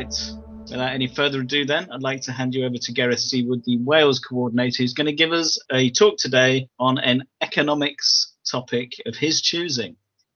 Right. Without any further ado then, I'd like to hand you over to Gareth Seward, the Wales coordinator, who's going to give us a talk today on an economics topic of his choosing.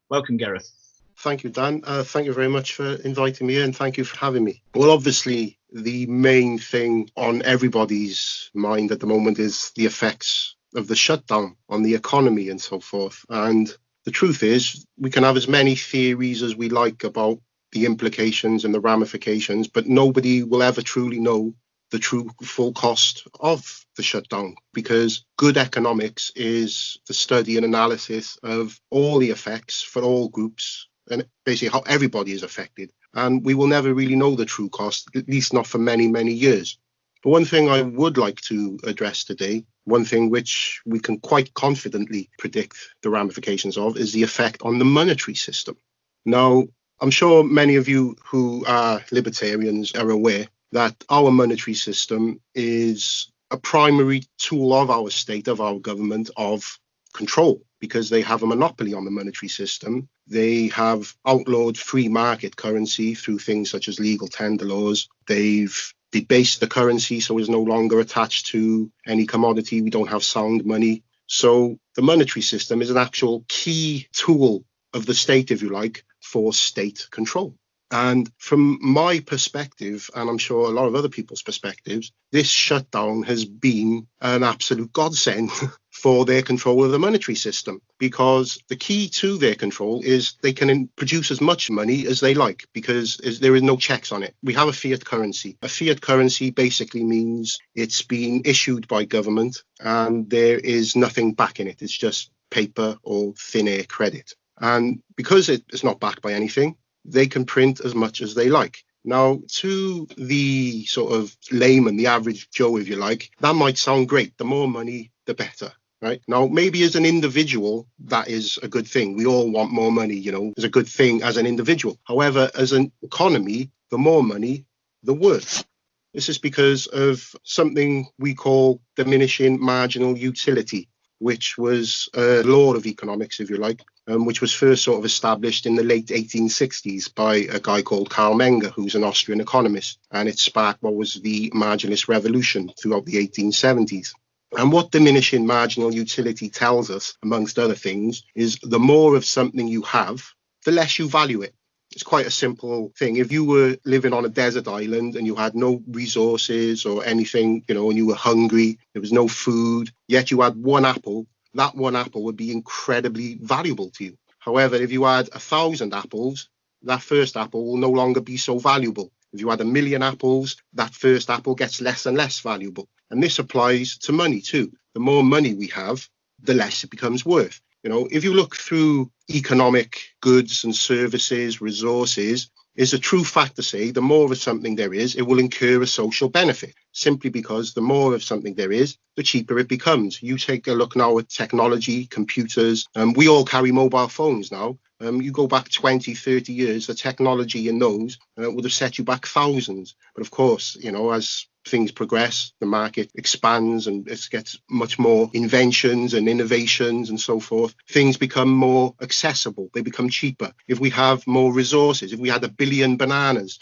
Welcome, Gareth. Thank you, Dan. Thank you very much for inviting me and thank you for having me. Well, obviously, the main thing on everybody's mind at the moment is the effects of the shutdown on the economy and so forth. And the truth is, we can have as many theories as we like about the implications and the ramifications, but nobody will ever truly know the true full cost of the shutdown, because good economics is the study and analysis of all the effects for all groups and basically how everybody is affected. And we will never really know the true cost, at least not for many, many years. But one thing I would like to address today, one thing which we can quite confidently predict the ramifications of, is the effect on the monetary system. Now, I'm sure many of you who are libertarians are aware that our monetary system is a primary tool of our state, of our government, of control, because they have a monopoly on the monetary system. They have outlawed free market currency through things such as legal tender laws. They've debased the currency so it's no longer attached to any commodity. We don't have sound money. So the monetary system is an actual key tool of the state, if you like, for state control. And from my perspective, and I'm sure a lot of other people's perspectives, this shutdown has been an absolute godsend for their control of the monetary system, because the key to their control is they can produce as much money as they like, because there is no checks on it. We have a fiat currency. A fiat currency basically means it's been issued by government and there is nothing backing it. It's just paper or thin air credit. And because it's not backed by anything, they can print as much as they like. Now, to the sort of layman, the average Joe, if you like, that might sound great. The more money, the better, right? Now, maybe as an individual, that is a good thing. We all want more money, it's a good thing as an individual. However, as an economy, the more money, the worse. This is because of something we call diminishing marginal utility, which was a law of economics, if you like, which was first sort of established in the late 1860s by a guy called Karl Menger, who's an Austrian economist. And it sparked what was the marginalist revolution throughout the 1870s. And what diminishing marginal utility tells us, amongst other things, is the more of something you have, the less you value it. It's quite a simple thing. If you were living on a desert island and you had no resources or anything, and you were hungry, there was no food, yet you had one apple, that one apple would be incredibly valuable to you. However, if you had 1,000 apples, that first apple will no longer be so valuable. If you had 1,000,000 apples, that first apple gets less and less valuable. And this applies to money too. The more money we have, the less it becomes worth. If you look through economic goods and services, resources, it's a true fact to say the more of something there is, it will incur a social benefit, simply because the more of something there is, the cheaper it becomes. You take a look now at technology, computers, we all carry mobile phones now. You go back 20, 30 years, the technology in those would have set you back thousands. But of course, as things progress, the market expands and it gets much more inventions and innovations and so forth. Things become more accessible. They become cheaper. If we have more resources, if we had 1 billion bananas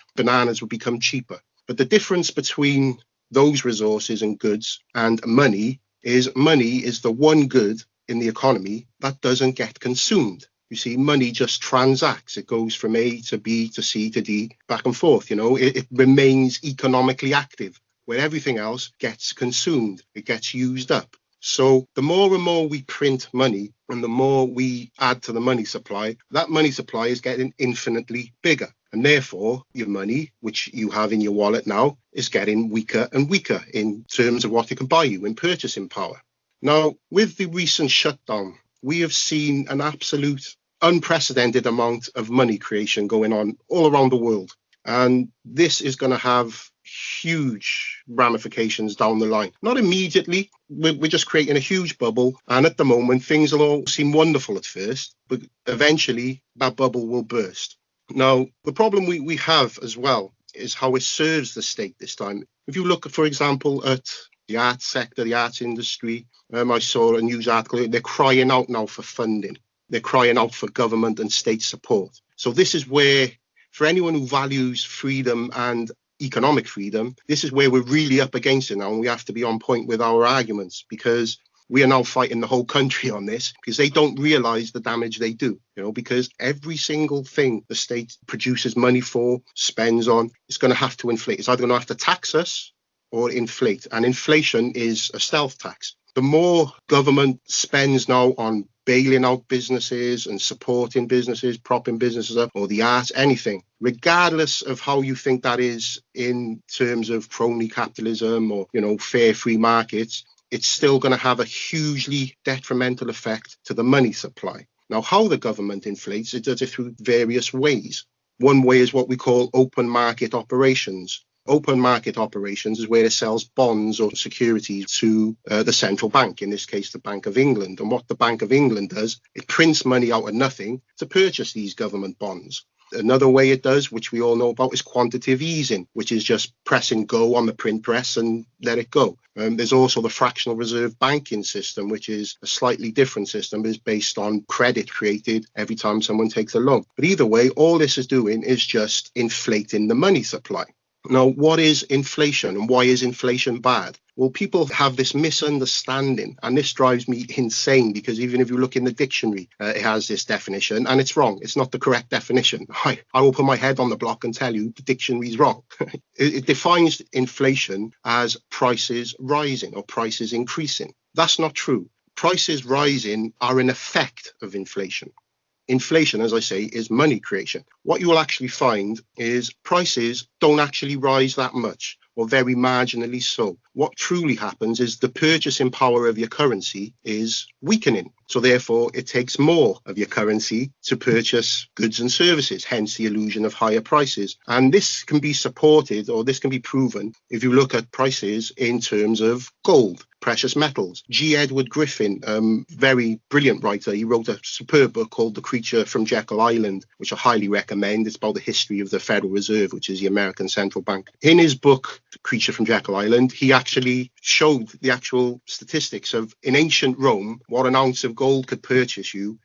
would become cheaper. But the difference between those resources and goods and money is the one good in the economy that doesn't get consumed. You see, money just transacts. It goes from A to B to C to D, back and forth. It remains economically active, where everything else gets consumed. It gets used up. So the more and more we print money and the more we add to the money supply, that money supply is getting infinitely bigger. And therefore, your money, which you have in your wallet now, is getting weaker and weaker in terms of what it can buy you in purchasing power. Now, with the recent shutdown, we have seen an absolute unprecedented amount of money creation going on all around the world. And this is going to have huge ramifications down the line. Not immediately. We're just creating a huge bubble. And at the moment, things will all seem wonderful at first, but eventually that bubble will burst. Now, the problem we have as well is how it serves the state this time. If you look, for example, at the arts sector, the arts industry, I saw a news article, they're crying out now for funding. They're crying out for government and state support. So this is where for anyone who values freedom and economic freedom, this is where we're really up against it now, and we have to be on point with our arguments, because we are now fighting the whole country on this, because they don't realize the damage they do, because every single thing the state produces money for, spends on, is going to have to inflate. It's either going to have to tax us or inflate. And inflation is a stealth tax. The more government spends now on bailing out businesses and supporting businesses, propping businesses up, or the arts, anything, regardless of how you think that is in terms of crony capitalism or, fair free markets, it's still going to have a hugely detrimental effect to the money supply. Now, how the government inflates, it does it through various ways. One way is what we call open market operations. Open market operations is where it sells bonds or securities to the central bank, in this case, the Bank of England. And what the Bank of England does, it prints money out of nothing to purchase these government bonds. Another way it does, which we all know about, is quantitative easing, which is just pressing go on the print press and let it go. There's also the fractional reserve banking system, which is a slightly different system, but is based on credit created every time someone takes a loan. But either way, all this is doing is just inflating the money supply. Now, what is inflation and why is inflation bad? Well, people have this misunderstanding, and this drives me insane, because even if you look in the dictionary, it has this definition, and it's wrong. It's not the correct definition. I will put my head on the block and tell you the dictionary is wrong. It defines inflation as prices rising or prices increasing. That's not true. Prices rising are an effect of inflation. Inflation, as I say, is money creation. What you will actually find is prices don't actually rise that much, or very marginally so. What truly happens is the purchasing power of your currency is weakening. So therefore, it takes more of your currency to purchase goods and services, hence the illusion of higher prices. And this can be supported, or this can be proven, if you look at prices in terms of gold, precious metals. G. Edward Griffin, very brilliant writer, he wrote a superb book called The Creature from Jekyll Island, which I highly recommend. It's about the history of the Federal Reserve, which is the American central bank. In his book, The Creature from Jekyll Island, he actually showed the actual statistics of, in ancient Rome, what an ounce of gold could purchase you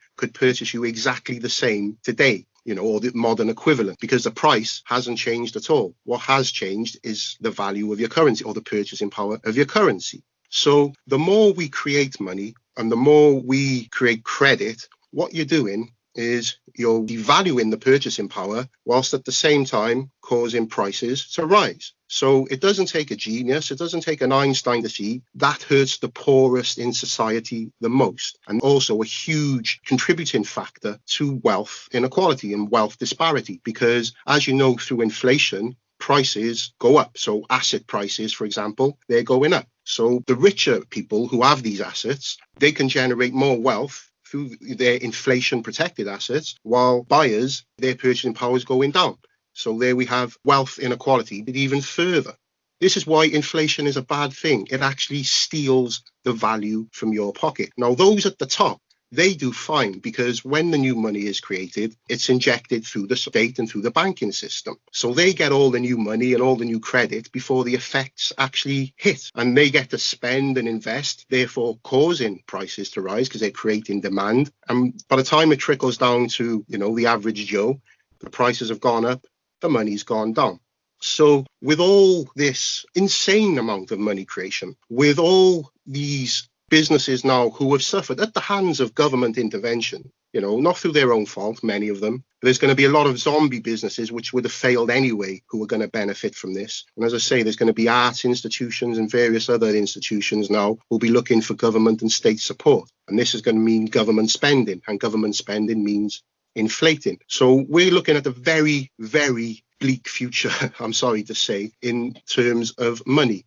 exactly the same today, or the modern equivalent, because the price hasn't changed at all. What has changed is the value of your currency, or the purchasing power of your currency. So the more we create money and the more we create credit, what you're doing is you're devaluing the purchasing power whilst at the same time causing prices to rise. So it doesn't take a genius, it doesn't take an Einstein to see that hurts the poorest in society the most, and also a huge contributing factor to wealth inequality and wealth disparity, because as you know, through inflation, prices go up. So asset prices, for example, they're going up. So the richer people who have these assets, they can generate more wealth through their inflation-protected assets, while buyers, their purchasing power is going down. So there we have wealth inequality, but even further. This is why inflation is a bad thing. It actually steals the value from your pocket. Now, those at the top, they do fine, because when the new money is created, it's injected through the state and through the banking system. So they get all the new money and all the new credit before the effects actually hit. And they get to spend and invest, therefore causing prices to rise because they're creating demand. And by the time it trickles down to, the average Joe, the prices have gone up, the money's gone down. So with all this insane amount of money creation, with all these businesses now who have suffered at the hands of government intervention, not through their own fault, many of them. But there's going to be a lot of zombie businesses which would have failed anyway who are going to benefit from this. And as I say, there's going to be arts institutions and various other institutions now who will be looking for government and state support. And this is going to mean government spending, and government spending means inflating. So we're looking at a very, very bleak future, I'm sorry to say, in terms of money.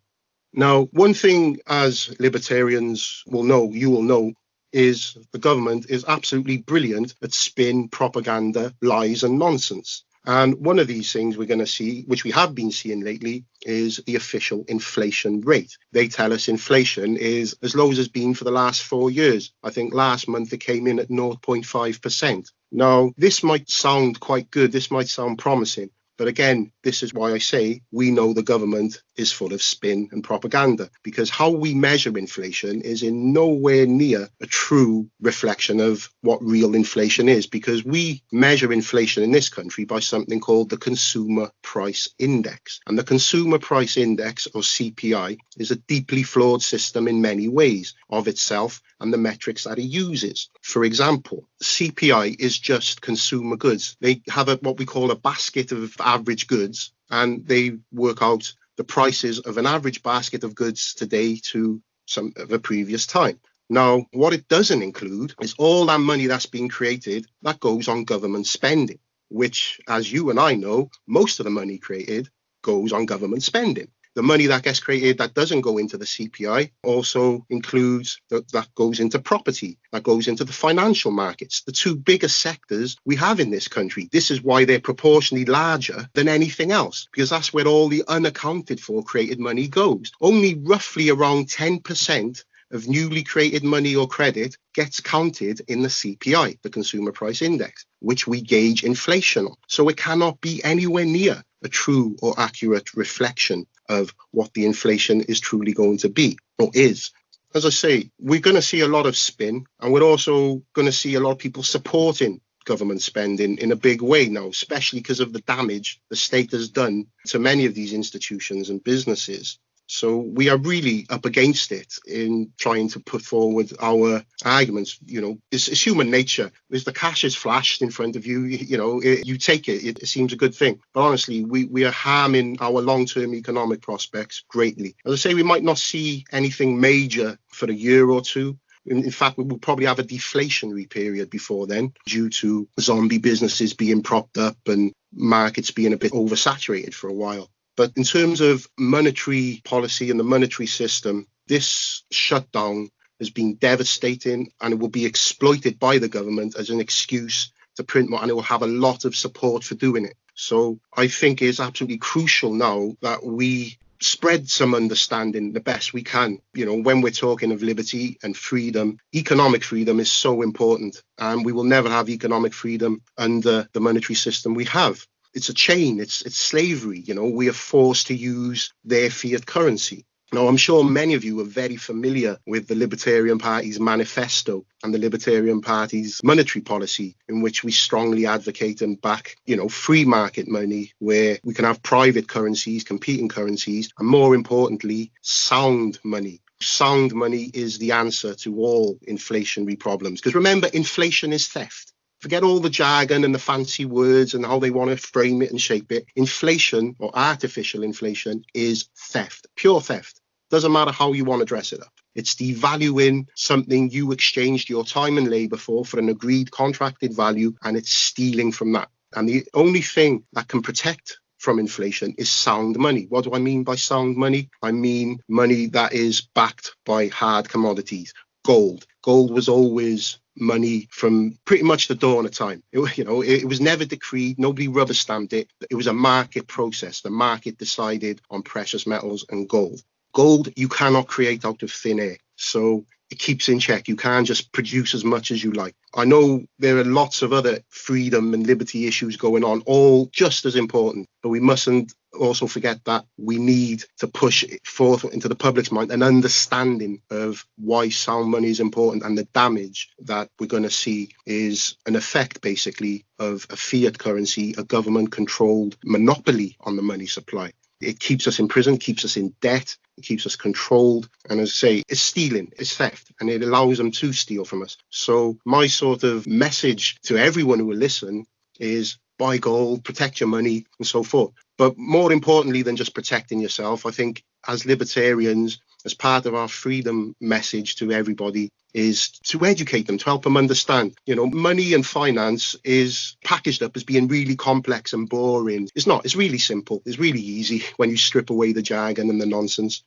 Now, one thing as libertarians will know, you will know, is the government is absolutely brilliant at spin, propaganda, lies and nonsense. And one of these things we're going to see, which we have been seeing lately, is the official inflation rate. They tell us inflation is as low as it's been for the last 4 years. I think last month it came in at 0.5%. Now, this might sound quite good. This might sound promising. But again, this is why I say we know the government is full of spin and propaganda, because how we measure inflation is in nowhere near a true reflection of what real inflation is, because we measure inflation in this country by something called the Consumer Price Index. And the Consumer Price Index, or CPI, is a deeply flawed system in many ways of itself and the metrics that it uses. For example, CPI is just consumer goods. They have what we call a basket of average goods, and they work out the prices of an average basket of goods today to some of a previous time. Now, what it doesn't include is all that money that's being created that goes on government spending, which, as you and I know, most of the money created goes on government spending. The money that gets created that doesn't go into the CPI also includes that goes into property, that goes into the financial markets, the two biggest sectors we have in this country. This is why they're proportionally larger than anything else, because that's where all the unaccounted for created money goes. Only roughly around 10% of newly created money or credit gets counted in the CPI, the Consumer Price Index, which we gauge inflation on. So it cannot be anywhere near a true or accurate reflection of what the inflation is truly going to be, or is. As I say, we're going to see a lot of spin, and we're also going to see a lot of people supporting government spending in a big way now, especially because of the damage the state has done to many of these institutions and businesses. So we are really up against it in trying to put forward our arguments. You know, it's human nature. If the cash is flashed in front of you, you take it. It seems a good thing. But honestly, we are harming our long-term economic prospects greatly. As I say, we might not see anything major for a year or two. In fact, we will probably have a deflationary period before then, due to zombie businesses being propped up and markets being a bit oversaturated for a while. But in terms of monetary policy and the monetary system, this shutdown has been devastating, and it will be exploited by the government as an excuse to print more, and it will have a lot of support for doing it. So I think it's absolutely crucial now that we spread some understanding the best we can. You know, when we're talking of liberty and freedom, economic freedom is so important, and we will never have economic freedom under the monetary system we have. It's a chain, it's slavery. You know, we are forced to use their fiat currency. Now, I'm sure many of you are very familiar with the Libertarian Party's manifesto and the Libertarian Party's monetary policy, in which we strongly advocate and back, free market money, where we can have private currencies, competing currencies, and more importantly, sound money. Sound money is the answer to all inflationary problems. Because remember, inflation is theft. Forget all the jargon and the fancy words and how they want to frame it and shape it. Inflation, or artificial inflation, is theft, pure theft. Doesn't matter how you want to dress it up. It's devaluing something you exchanged your time and labor for an agreed contracted value, and it's stealing from that. And the only thing that can protect from inflation is sound money. What do I mean by sound money? I mean money that is backed by hard commodities. Gold. Gold was always money from pretty much the dawn of time. It was never decreed. Nobody rubber stamped it. It was a market process. The market decided on precious metals and gold. Gold you cannot create out of thin air. So it keeps in check. You can't just produce as much as you like. I know there are lots of other freedom and liberty issues going on, all just as important, but we mustn't also forget that we need to push it forth into the public's mind an understanding of why sound money is important, and the damage that we're going to see is an effect basically of a fiat currency, a government-controlled monopoly on the money supply. It keeps us in prison, keeps us in debt, it keeps us controlled. And as I say, it's stealing, it's theft, and it allows them to steal from us. So my sort of message to everyone who will listen is buy gold, protect your money, and so forth. But more importantly than just protecting yourself, I think as libertarians, as part of our freedom message to everybody, is to educate them, to help them understand. Money and finance is packaged up as being really complex and boring. It's not. It's really simple. It's really easy when you strip away the jargon and the nonsense.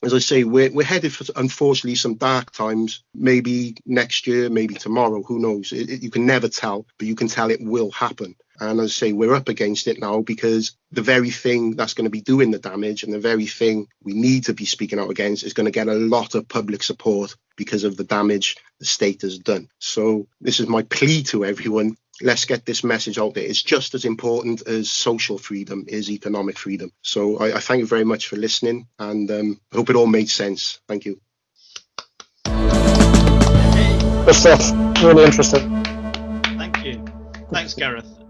As I say, we're headed for, unfortunately, some dark times. Maybe next year, maybe tomorrow, who knows? You can never tell, but you can tell it will happen. And as I say, we're up against it now, because the very thing that's going to be doing the damage, and the very thing we need to be speaking out against, is going to get a lot of public support because of the damage the state has done. So this is my plea to everyone, let's get this message out there. It's just as important as social freedom is economic freedom. So I thank you very much for listening, and I hope it all made sense. Thank you. Good stuff. Really interesting. Thank you. Thanks, Gareth.